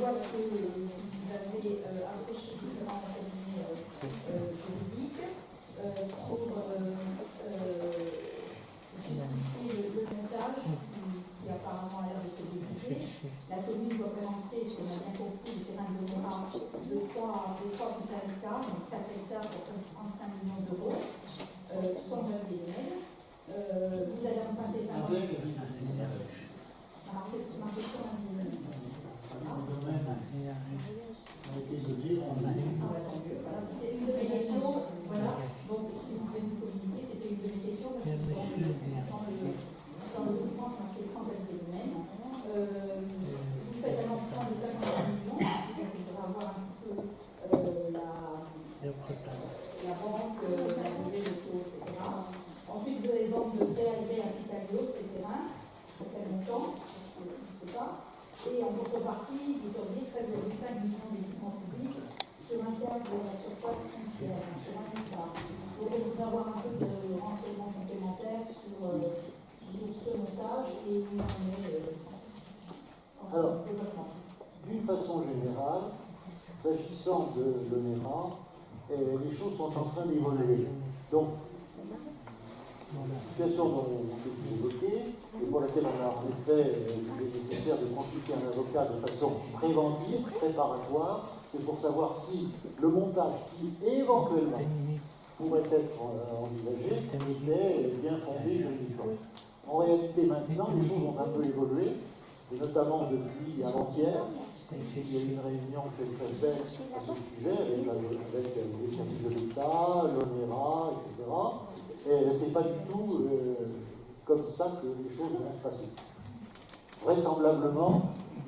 vois que vous avez approché différents cabinets juridiques pour justifier le montage qui apparemment a l'air de se décider. La commune doit présenter, si on a bien compris, le terrain de l'ONERA de 3 plus 1 hectare, donc 4 hectares pour 35 millions d'euros, sans œuvre des vous allez emprunter ça. Ma question voilà, donc si vous pouvez nous communiquer, c'était une de mes questions, parce que dans le document, c'est marqué sans œuvre des vous faites un emprunt de 50 millions, donc il faudra avoir un peu la banque, la levée de taux, etc. Ensuite, vous allez vendre de PLV à Citalios, ces terrains, ça fait longtemps, je ne sais pas. Et en contrepartie, vous auriez 13,5 millions d'équipements publics sur un terme de la surface foncière, sur un hectare. Donc, vous pouvez avoir un peu de renseignements complémentaires sur ce montage et où on est alors, d'une façon générale, s'agissant de l'ONERA, les choses sont en train d'évoluer. Donc, la situation dont on s'est évoquée, et pour laquelle on a en effet nécessaire de consulter un avocat de façon préventive, préparatoire, c'est pour savoir si le montage qui éventuellement pourrait être envisagé était bien fondé juridiquement. En réalité, maintenant, les choses ont un peu évolué, et notamment depuis avant-hier, il y a eu une réunion chez le préfet à ce sujet, avec les services de l'État, l'ONERA, etc. Et ce n'est pas du tout comme ça que les choses vont se passer. Vraisemblablement,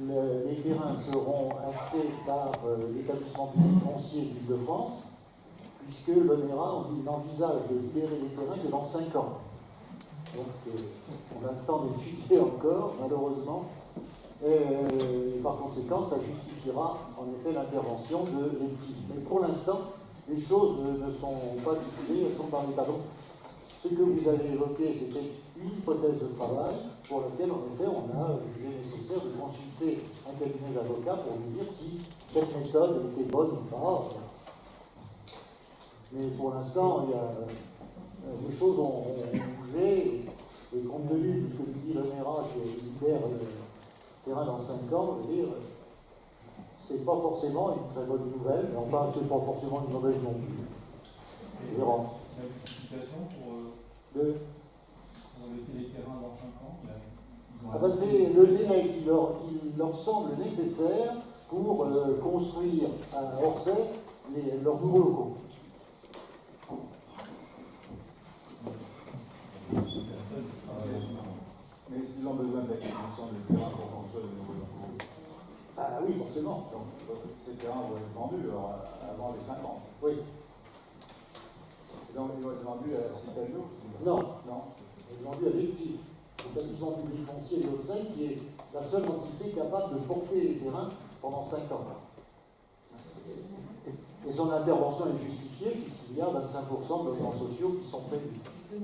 les terrains seront achetés par l'établissement public foncier d'Île-de-France, puisque l'ONERA envisage de libérer les terrains que dans 5 ans. Donc, on a le temps d'étudier encore, malheureusement. Et par conséquent, ça justifiera en effet l'intervention de l'EPI. Mais pour l'instant, les choses ne sont pas fixées, elles sont dans les tableaux. Ce que vous avez évoqué, c'était une hypothèse de travail pour laquelle, en effet, on a jugé nécessaire de consulter un cabinet d'avocats pour nous dire si cette méthode était bonne ou pas. Mais pour l'instant, les choses ont bougé, et compte tenu de ce que dit l'ONERA qui libère le terrain dans 5 ans, je veux dire, c'est pas forcément une très bonne nouvelle, mais enfin, c'est pas forcément une mauvaise non plus. Gérant. Une justification pour laisser les terrains dans 5 ans c'est le délai qui leur semble nécessaire pour construire à Orsay leurs nouveaux locaux. Mais s'ils ont besoin d'acquisition de terrain pour construire de nouveaux locaux. Ah oui, forcément. Donc ces terrains vont être vendus avant les 5 ans. Oui. Donc ils vont être vendus à Citalios? Non. Ils sont vendus à l'EPI, l'établissement public foncier de l'Orsay, qui est la seule entité capable de porter les terrains pendant 5 ans. Et son intervention est justifiée puisqu'il y a 25% de logements sociaux qui sont prévus. Je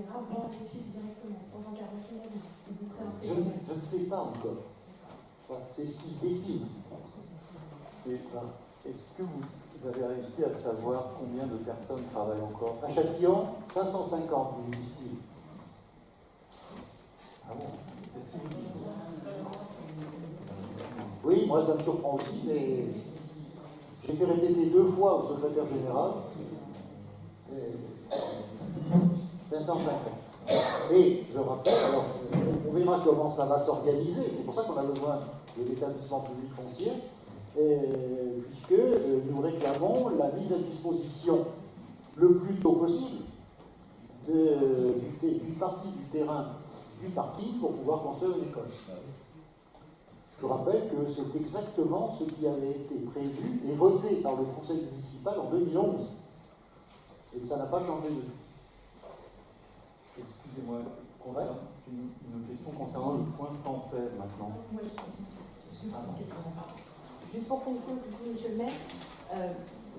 ne sais pas encore. Voilà, c'est ce qui se décide. Et est-ce que vous avez réussi à savoir combien de personnes travaillent encore? À Châtillon, 550, nous disent-ils. Ah bon? Oui, moi ça me surprend aussi, mais j'ai été répété 2 fois au secrétaire général. 550. Et je rappelle, alors, on verra comment ça va s'organiser, c'est pour ça qu'on a besoin de l'établissement public foncier, puisque nous réclamons la mise à disposition le plus tôt possible d'une partie du terrain du parking pour pouvoir construire une école. Je rappelle que c'est exactement ce qui avait été prévu et voté par le conseil municipal en 2011, et que ça n'a pas changé de tout. Excusez-moi, une question concernant le point 116 maintenant. Juste pour conclure, monsieur le maire,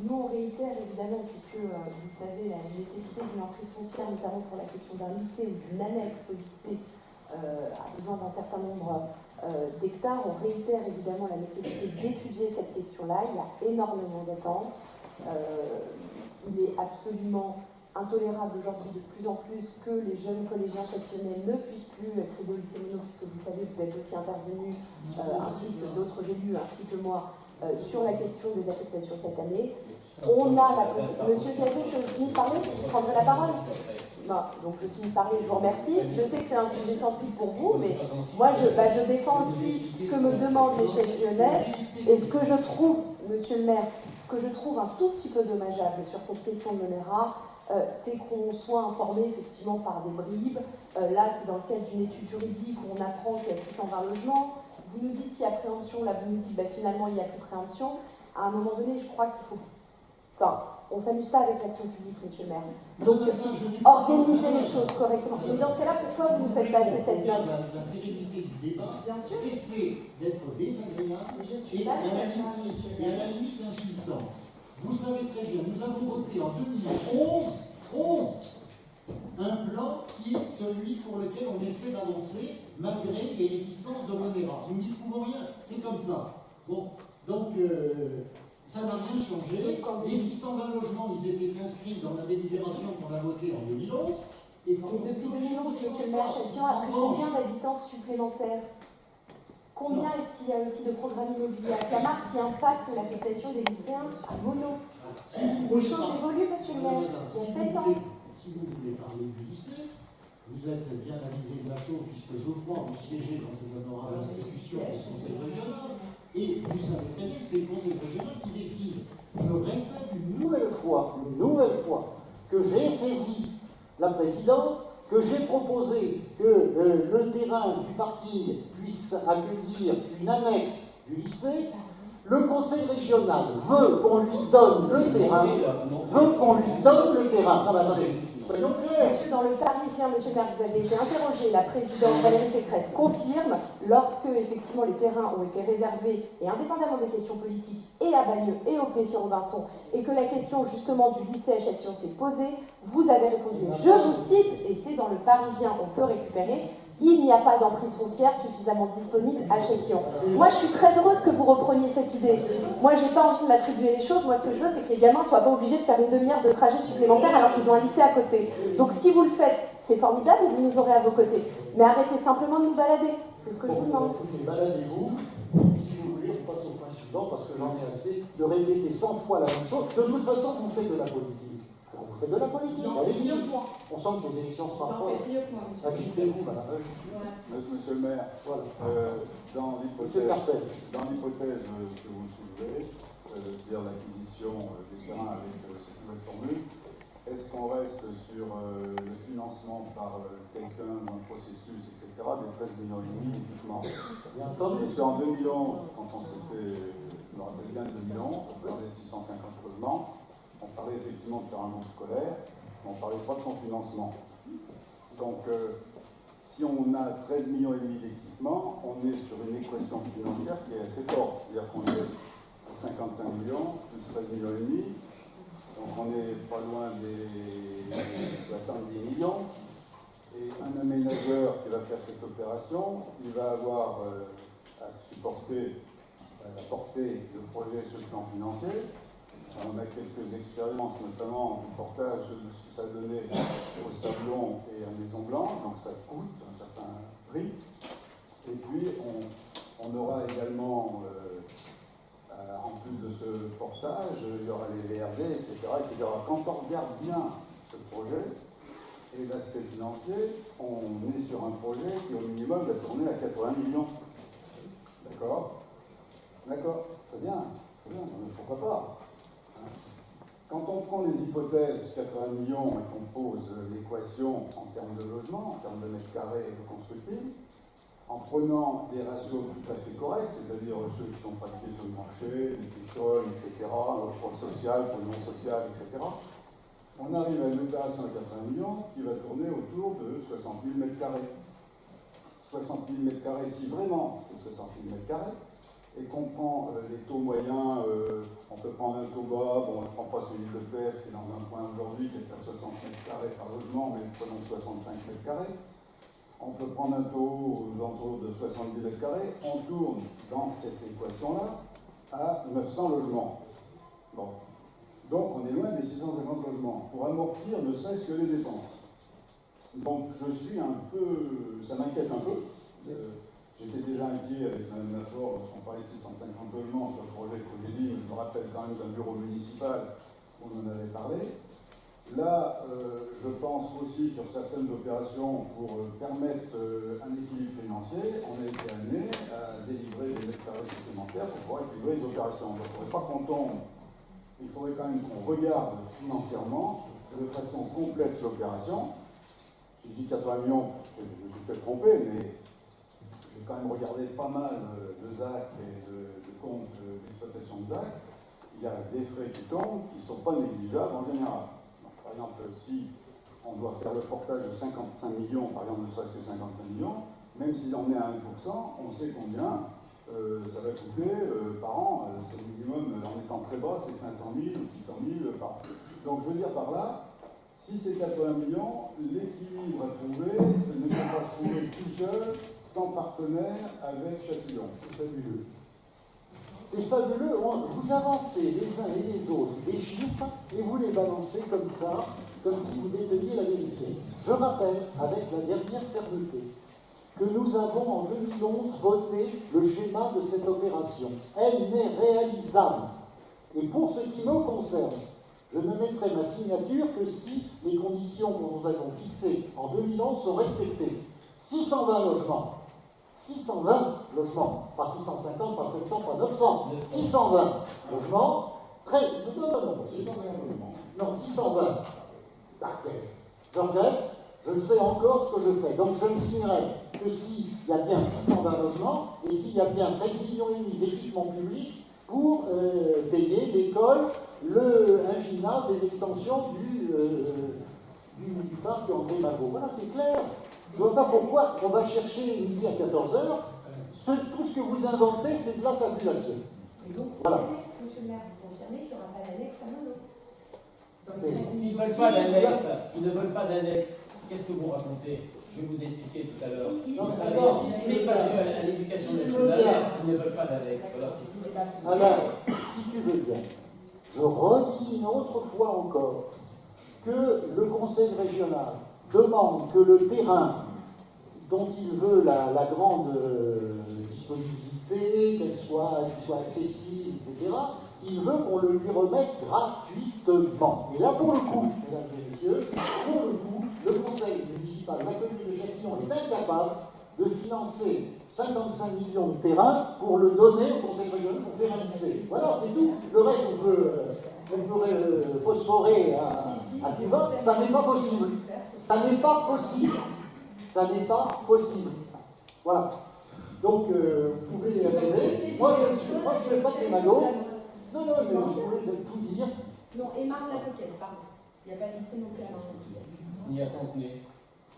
nous on réitère évidemment, puisque vous le savez, la nécessité d'une emprise foncière, notamment pour la question d'un lycée ou d'une annexe au lycée, a besoin d'un certain nombre d'hectares. On réitère évidemment la nécessité d'étudier cette question-là. Il y a énormément d'attentes. Il est absolument intolérable aujourd'hui de plus en plus que les jeunes collégiens châtillonnais ne puissent plus accéder au lycée Monod, puisque vous savez, vous êtes aussi intervenu, ainsi que d'autres élus, ainsi que moi, sur la question des affectations cette année. On a la Monsieur Cazot, je finis de parler, vous prendrez la parole. Non, donc je finis de parler, je vous remercie. Je sais que c'est un sujet sensible pour vous, mais moi je défends aussi ce que me demandent les châtillonnais et ce que je trouve, Monsieur le maire, ce que je trouve un tout petit peu dommageable sur cette question de l'ONERA, c'est qu'on soit informé effectivement par des bribes. Là, c'est dans le cadre d'une étude juridique où on apprend qu'il y a 620 logements. Vous nous dites qu'il y a préemption, là vous nous dites finalement il n'y a plus préemption. À un moment donné, je crois qu'il faut... Enfin, on ne s'amuse pas avec l'action publique, monsieur le maire. Donc, organisez les choses correctement. Mais dans ce cas-là, pourquoi vous nous faites passer cette note? La sérénité du débat, bien sûr, cessez d'être désagréable et à la limite insultant. Vous savez très bien, nous avons voté en 2011 un plan qui est celui pour lequel on essaie d'avancer malgré les réticences de l'ONERA. Vous n'y trouvez rien, c'est comme ça. Bon, donc ça n'a rien changé. Les 620 logements, ils étaient inscrits dans la délibération qu'on a votée en 2011. Et depuis 2011, monsieur le maire, Châtillon a pris combien d'habitants supplémentaires? Combien est-ce qu'il y a aussi de programmes immobiliers à Camargue qui impactent l'affectation des lycéens à Monod? Les choses évoluent, monsieur le maire. Il y a 7 ans. Si vous voulez parler du lycée, vous êtes bien avisé de la chose, puisque je crois vous siégez dans ces honorables institutions du Conseil régional, et vous savez très bien que c'est le Conseil régional qui décide. Je répète une nouvelle fois, que j'ai saisi la présidente, que j'ai proposé que le terrain du parking puisse accueillir une annexe du lycée. Le conseil régional veut qu'on lui donne le terrain, Non, mais attendez, soyons clairs. Monsieur, dans le Parisien, monsieur le maire, vous avez été interrogé, la présidente Valérie Pécresse confirme, lorsque effectivement les terrains ont été réservés, et indépendamment des questions politiques, et à Bagneux et au Plessis-Robinson, et que la question justement du lycée à Châtillon s'est posée, vous avez répondu, je vous cite, et c'est dans le Parisien, on peut récupérer, il n'y a pas d'emprise foncière suffisamment disponible à Châtillon. Moi, je suis très heureuse que vous repreniez cette idée. Moi, j'ai pas envie de m'attribuer les choses. Moi, ce que je veux, c'est que les gamins soient pas obligés de faire une demi-heure de trajet supplémentaire alors qu'ils ont un lycée à côté. Donc, si vous le faites, c'est formidable et vous nous aurez à vos côtés. Mais arrêtez simplement de nous balader. C'est ce que je vous demande. Baladez-vous. Si vous voulez, on passe au point suivant parce que j'en ai assez de répéter 100 fois la même chose. De toute façon, vous faites de la politique. Vous faites de la politique, allez-y. On sent que les élections se rapprochent. Agitez-vous, madame. Monsieur le maire, Voilà. dans l'hypothèse que vous soulevez, c'est-à-dire l'acquisition des terrains avec cette nouvelle formule, est-ce qu'on reste sur le financement par quelqu'un dans le processus, etc., des 13,5 millions uniquement? Bien entendu. Parce qu'en 2011, quand on s'était, je me rappelle bien de 2011, on parlait de 650 logements. On parlait effectivement de faire un groupe scolaire, mais on ne parlait pas de son financement. Donc, si on a 13,5 millions d'équipements, on est sur une équation financière qui est assez forte. C'est-à-dire qu'on est à 55 millions, plus 13,5 millions, donc on est pas loin des 70 millions. Et un aménageur qui va faire cette opération, il va avoir à supporter la portée de projet sur le plan financier. On a quelques expériences, notamment du portage de ce que ça donnait au Sablon et à Maison Blanche, donc ça coûte un certain prix. Et puis, on aura également, en plus de ce portage, il y aura les VRD, etc., etc. Quand on regarde bien ce projet et l'aspect financier, on est sur un projet qui, au minimum, va tourner à 80 millions. D'accord? D'accord? Très bien, mais pourquoi pas? Quand on prend les hypothèses 80 millions et qu'on pose l'équation en termes de logement, en termes de mètres carrés constructibles, en prenant des ratios tout à fait corrects, c'est-à-dire ceux qui sont pratiqués sur le marché, les ficholes, etc., l'offre sociale, le non social, etc., on arrive à une opération à 80 millions qui va tourner autour de 60 000 mètres carrés. 60 000 mètres carrés, si vraiment c'est 60 000 mètres carrés, et qu'on prend les taux moyens, on peut prendre un taux bas, bon, je ne prends pas celui de l'EPF qui est dans un point aujourd'hui qui est à 60 mètres carrés par logement, mais prenons 65 mètres carrés, on peut prendre un taux aux alentours de 70 mètres carrés, on tourne dans cette équation-là à 900 logements. Bon. Donc on est loin des 650 logements pour amortir ne serait-ce que les dépenses. Donc je suis un peu, ça m'inquiète un peu. J'étais déjà inquiet avec Mme Lafort lorsqu'on parlait de 650 logements sur le projet que j'ai dit, mais je me rappelle quand même d'un bureau municipal où on en avait parlé. Là, je pense aussi sur certaines opérations pour permettre un équilibre financier, on a été amené à délivrer des mètres carrés supplémentaires pour pouvoir équilibrer les opérations. Donc, il ne faudrait pas qu'on tombe, il faudrait quand même qu'on regarde financièrement de façon complète l'opération. J'ai dit 80 millions, je me suis peut-être trompé, mais j'ai quand même regardé pas mal de ZAC et de comptes d'exploitation de ZAC. Il y a des frais qui tombent qui ne sont pas négligeables en général. Par exemple, si on doit faire le portage de 55 millions, par exemple, ne serait-ce que 55 millions, même si on est à 1%, on sait combien ça va coûter par an. C'est le minimum, en étant très bas, c'est 500 000 ou 600 000 par an. Donc, je veux dire par là, si c'est 80 millions, l'équilibre à trouver ne peut pas se trouver tout seul, sans partenaire, avec Châtillon. C'est fabuleux. C'est fabuleux, vous avancez les uns et les autres des chiffres et vous les balancez comme ça, comme si vous déteniez la vérité. Je rappelle, avec la dernière fermeté, que nous avons en 2011 voté le schéma de cette opération. Elle n'est réalisable. Et pour ce qui me concerne, je ne mettrai ma signature que si les conditions que nous avons fixées en 2011 sont respectées. 620 logements. 620 logements, pas 650, pas 700, pas 900, 620 logements, non, 620. J'enquête, je sais encore ce que je fais. Donc je ne signerai que s'il y a bien 620 logements et s'il y a bien 13,5 millions d'équipements publics pour payer l'école, un gymnase et l'extension du parc André Malraux. Voilà, c'est clair. Je ne vois pas pourquoi on va chercher midi à 14h. Tout ce que vous inventez, c'est de la fabulation. Voilà. Monsieur le maire, vous confirmez qu'il n'y aura pas d'annexe à Monod? Ils ne veulent pas d'annexe. Ils ne veulent pas d'annexe. Qu'est-ce que vous racontez? Je vais vous expliquer tout à l'heure. Mais parce qu'à l'éducation nationale, ils ne veulent pas d'annexe. Voilà, c'est tout. Alors, si tu veux bien, je redis une autre fois encore que le Conseil régional demande que le terrain dont il veut la grande disponibilité, qu'il soit accessible, etc., il veut qu'on le lui remette gratuitement. Et là, pour le coup, mesdames et messieurs, pour le coup, le conseil municipal, la commune de Châtillon est incapable de financer 55 millions de terrains pour le donner au conseil régional pour faire un lycée. Voilà, c'est tout. Le reste, on peut phosphorer à tout va. Ça n'est pas possible. Ça n'est pas possible. Ça n'est pas possible. Voilà. Donc, vous pouvez y arriver. Moi, je ne fais pas de démago. Non, mais vous pouvez tout dire. Non, et Marne-la-Coquette, pardon. Il n'y a pas de lycée non plus à Marne-la-Coquette. Ni à Fontenay.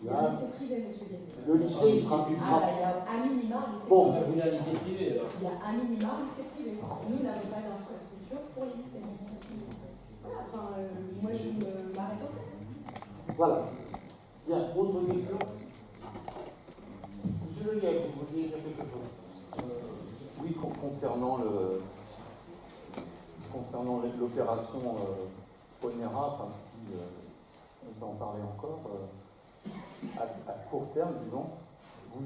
Il y a un lycée privé, monsieur Gaillard. Le lycée, il sera. Il y a un minima un lycée Bon. privé. Vous voulez un lycée privé alors? Il y a un minima un lycée privé. Nous n'avons pas d'infrastructure pour les lycées. Voilà, enfin, moi je m'arrête au fait. Voilà. Bien, autre question. Monsieur Le Lièvre, vous vouliez dire quelque chose? Oui, concernant l'opération Onera, enfin, si on peut en parler encore, à court terme, disons, vous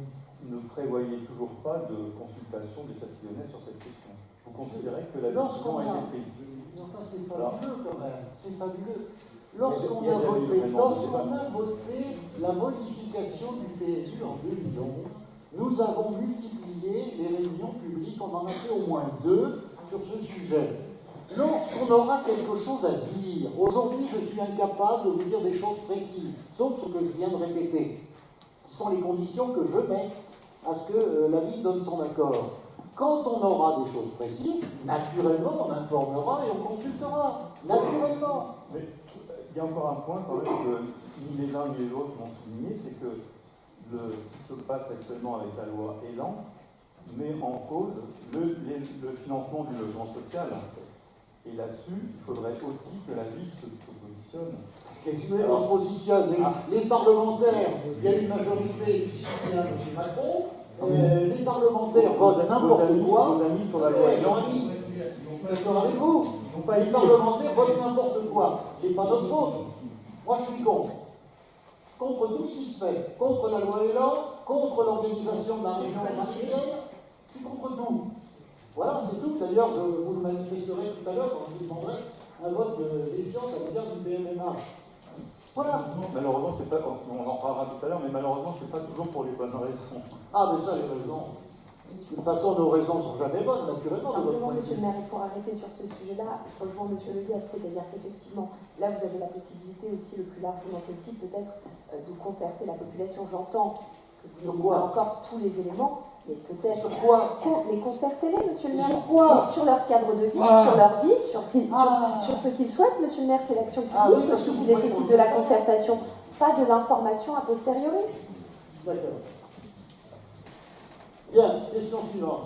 ne prévoyez toujours pas de consultation des Châtillonnais sur cette question. Vous considérez que la décision a été prise? Enfin, c'est fabuleux quand même. C'est fabuleux. Il Lorsqu'on y a a voté la modification du PSU en 2011, nous avons multiplié les réunions publiques, on en a fait au moins 2 sur ce sujet. Lorsqu'on aura quelque chose à dire, aujourd'hui je suis incapable de vous dire des choses précises, sauf ce que je viens de répéter, qui sont les conditions que je mets à ce que la ville donne son accord. Quand on aura des choses précises, naturellement on informera et on consultera, naturellement. Mais il y a encore un point quand même que ni les uns ni les autres m'ont souligné, c'est que ce qui se passe actuellement avec la loi Elan met en cause le financement du logement social. Et là-dessus, il faudrait aussi que la ville se positionne positionne. Qu'est-ce qu'on se positionne? Les parlementaires, il y a une majorité qui soutient M. Macron, les parlementaires votent n'importe quoi. Vos amis sur la loi Elan, D'accord avec vous? Les parlementaires votent n'importe quoi. C'est pas notre faute. Moi, je suis contre. Contre tout ce qui se fait. Contre la loi Elan, contre l'organisation de la région parisienne. Je suis contre tout. Voilà, c'est tout. D'ailleurs, je vous le manifesterai tout à l'heure quand je vous demanderai un vote de défiance à l'égard du PMMH. Voilà. Malheureusement, c'est pas, on en parlera tout à l'heure, mais malheureusement, c'est pas toujours pour les bonnes raisons. Ah, mais ça, les raisons. De toute façon, nos raisons sont jamais bonnes, naturellement. Simplement, monsieur le maire, pour arrêter sur ce sujet-là, je rejoins monsieur Le Gall, c'est-à-dire qu'effectivement, là, vous avez la possibilité aussi, le plus largement possible, peut-être, de concerter la population. J'entends que vous n'avez pas encore tous les éléments, mais peut-être. Sur quoi? Mais concertez-les, monsieur le maire. Sur quoi? Sur leur cadre de vie, sur leur vie, sur ce qu'ils souhaitent, monsieur le maire, c'est l'action publique, Oui, parce que qui vous nécessite de la concertation, pas de l'information a posteriori. D'accord. Bien, question suivante.